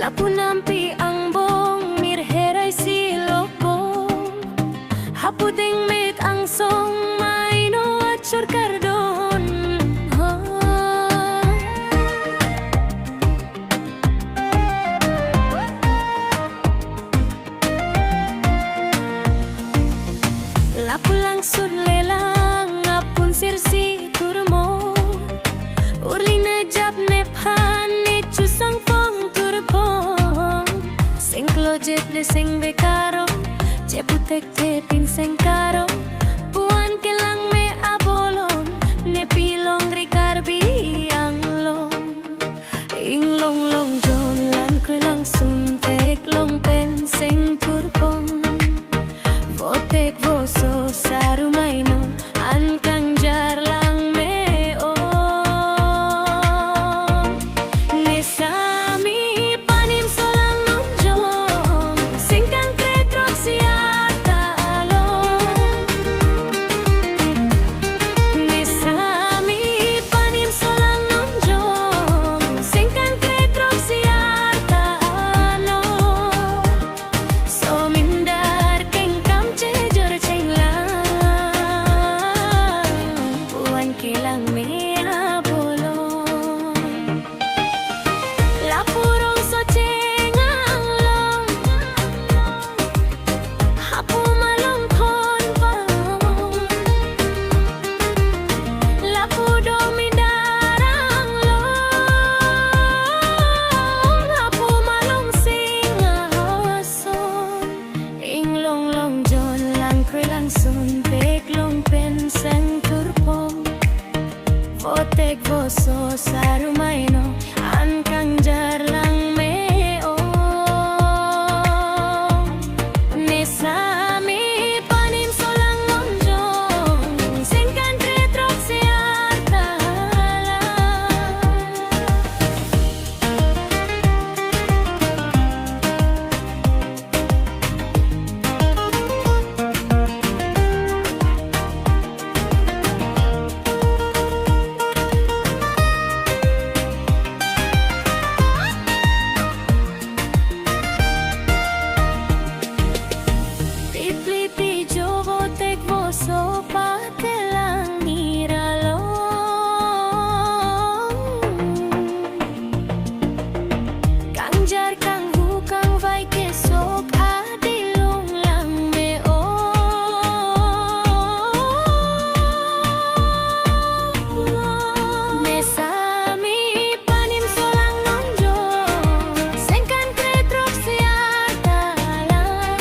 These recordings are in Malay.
Lapu nampi ang bong mirheray si loko. Hapuding mit ang song maino at surkardon. Lapu langsung lelang ngapun sirsi turmo. Urli najab nephan ni chusang pong turpong. Sing klojet ne sing bekaro, ceputek cepin sing karo. Puan kelang me abolon, ne pilong rikarbi ang long. Ing long long jon lan kre langsung tek long pen sing turpong. Votek voso saru maino an kang jar lang me o. Ne sami panim solang nonjong sing kang kretrok siata alon. Ne sami panim solang nonjong sing kang kretrok siata alon. So mindar keng kam chejor kilang mea bolong. Lapurong so cengang long, hapu malong kon pang. Lapu domi darang long, hapu malong singason. Ing long long jon lang kre langsun pek long pen sang turpong. Votek voso saru maino an kang jar lang me o. Ne sami panim solang nonjong sing kan tretrok siata Pipi jo votek voso patelang niralong. Kang jar kang hukang vai kesok adilong lang me o. Ne sami panim solang nonjong sing kan kretrok siata lang.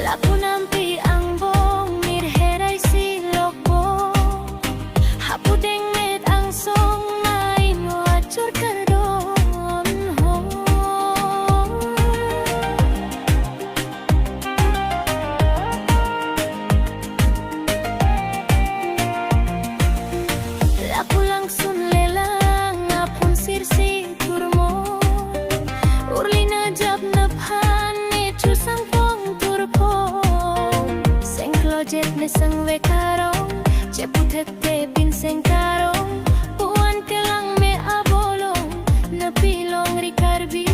Lapu nampi ang bong mirheray si loko. Hapuding mit ang song maino at surkardon. Lapu langsung lelang ngapun sirsi turmo. Urli najab nephan ni chusang pong turpong. Sing klojet ne sang vekarong, ceputek tepin sing karong. Puan kelang me abolong, na pilong rikarbi